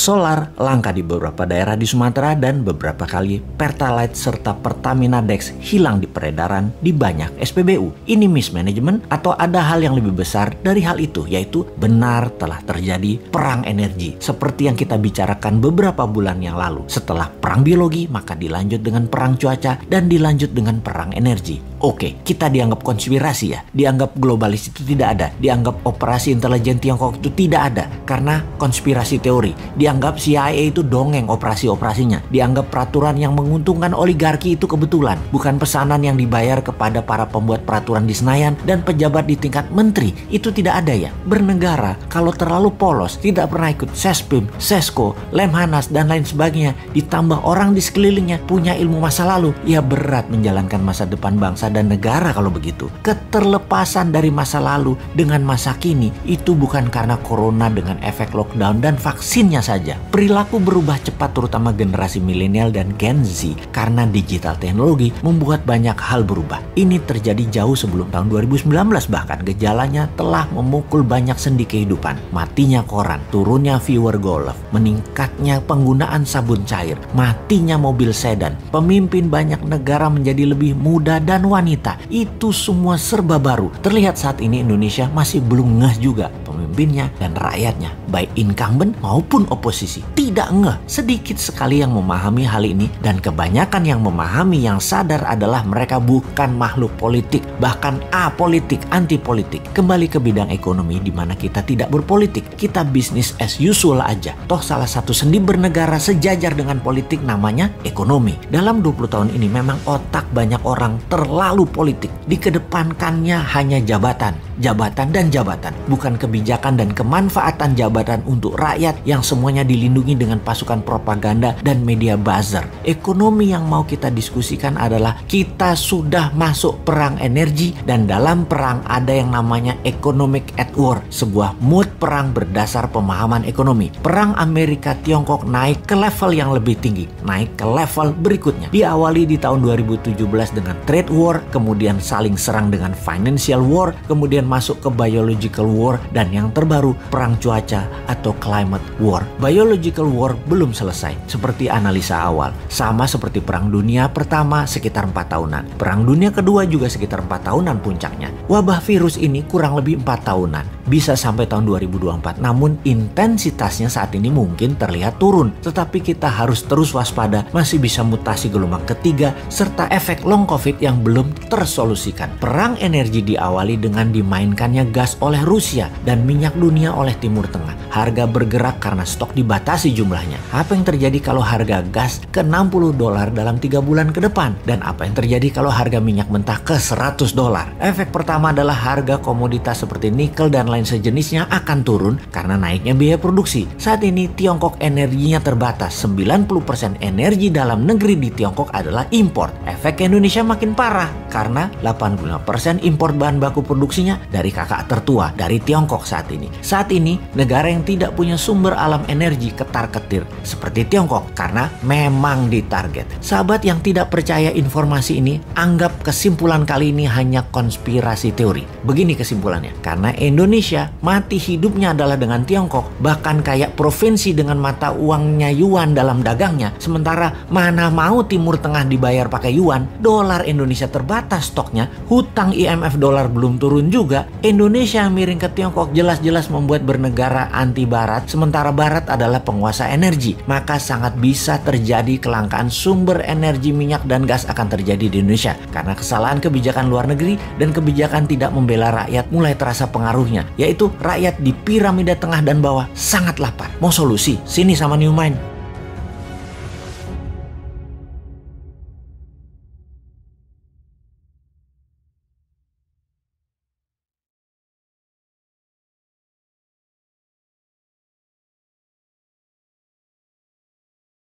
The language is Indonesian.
solar langka di beberapa daerah di Sumatera, dan beberapa kali Pertalite serta Pertamina Dex hilang di peredaran di banyak SPBU. Ini mismanagement atau ada hal yang lebih besar dari hal itu, yaitu benar telah terjadi perang energi seperti yang kita bicarakan beberapa bulan yang lalu. Setelah perang biologi, maka dilanjut dengan perang cuaca dan dilanjut dengan perang energi. Oke, kita dianggap konspirasi ya, dianggap globalis itu tidak ada, dianggap operasi intelijen Tiongkok itu tidak ada karena konspirasi teori, dianggap CIA itu dongeng operasi-operasinya, dianggap peraturan yang menguntungkan oligarki itu kebetulan, bukan pesanan yang dibayar kepada para pembuat peraturan di Senayan dan pejabat di tingkat menteri. Itu tidak ada ya. Bernegara kalau terlalu polos, tidak pernah ikut Sespim, Sesko, Lemhanas dan lain sebagainya, ditambah orang di sekelilingnya punya ilmu masa lalu, ya berat menjalankan masa depan bangsa dan negara kalau begitu. Keterlepasan dari masa lalu dengan masa kini itu bukan karena corona dengan efek lockdown dan vaksinnya saja. Perilaku berubah cepat terutama generasi milenial dan Gen Z karena digital teknologi membuat banyak hal berubah. Ini terjadi jauh sebelum tahun 2019, bahkan gejalanya telah memukul banyak sendi kehidupan. Matinya koran, turunnya viewer golf, meningkatnya penggunaan sabun cair, matinya mobil sedan, pemimpin banyak negara menjadi lebih muda dan wanita. Itu semua serba baru. Terlihat saat ini Indonesia masih belum ngeh juga pemimpinnya dan rakyatnya, baik incumbent maupun oposisi. Tidak ngeh. Sedikit sekali yang memahami hal ini, dan kebanyakan yang memahami yang sadar adalah mereka bukan makhluk politik, bahkan apolitik, anti politik. Kembali ke bidang ekonomi di mana kita tidak berpolitik, kita bisnis as usual aja. Toh salah satu sendi bernegara sejajar dengan politik namanya ekonomi. Dalam 20 tahun ini memang otak banyak orang terlalu politik. Dikedepankannya hanya jabatan, jabatan dan jabatan, bukan kebijakan dan kemanfaatan jabatan untuk rakyat yang semuanya dilindungi dengan pasukan propaganda dan media buzzer. Ekonomi yang mau kita diskusikan adalah kita sudah masuk perang energi, dan dalam perang ada yang namanya economic at war, sebuah mood perang berdasar pemahaman ekonomi. Perang Amerika Tiongkok naik ke level yang lebih tinggi, naik ke level berikutnya. Diawali di tahun 2017 dengan trade war, kemudian saling serang dengan financial war, kemudian masuk ke biological war, dan yang terbaru perang cuaca atau climate war. Biological war belum selesai seperti analisa awal, sama seperti perang dunia pertama sekitar 4 tahunan, perang dunia kedua juga sekitar 4 tahunan puncaknya. Wabah virus ini kurang lebih 4 tahunan, bisa sampai tahun 2024, namun intensitasnya saat ini mungkin terlihat turun, tetapi kita harus terus waspada, masih bisa mutasi gelombang ketiga serta efek long covid yang belum tersolusikan. Perang energi diawali dengan dimainkannya gas oleh Rusia dan minyak dunia oleh Timur Tengah. Harga bergerak karena stok dibatasi jumlahnya. Apa yang terjadi kalau harga gas ke $60 dalam 3 bulan ke depan? Dan apa yang terjadi kalau harga minyak mentah ke $100? Efek pertama adalah harga komoditas seperti nikel dan lain sejenisnya akan turun karena naiknya biaya produksi. Saat ini Tiongkok energinya terbatas. 90% energi dalam negeri di Tiongkok adalah impor. Efek Indonesia makin parah karena 85% impor bahan baku produksinya dari kakak tertua, dari Tiongkok saat ini. Saat ini negara yang tidak punya sumber alam energi ketar-ketir seperti Tiongkok karena memang ditarget. Sahabat yang tidak percaya informasi ini, anggap kesimpulan kali ini hanya konspirasi teori. Begini kesimpulannya, karena Indonesia mati hidupnya adalah dengan Tiongkok, bahkan kayak provinsi dengan mata uangnya yuan dalam dagangnya, sementara mana mau Timur Tengah dibayar pakai yuan, dolar Indonesia terbatas stoknya, hutang IMF dolar belum turun juga, Indonesia miring ke Tiongkok jelas-jelas membuat bernegara anti Barat, sementara Barat adalah penguasa energi. Maka sangat bisa terjadi kelangkaan sumber energi minyak dan gas akan terjadi di Indonesia karena kesalahan kebijakan luar negeri dan kebijakan tidak membela rakyat mulai terasa pengaruhnya, yaitu rakyat di piramida tengah dan bawah sangat lapar. Mau solusi? Sini sama New Mind.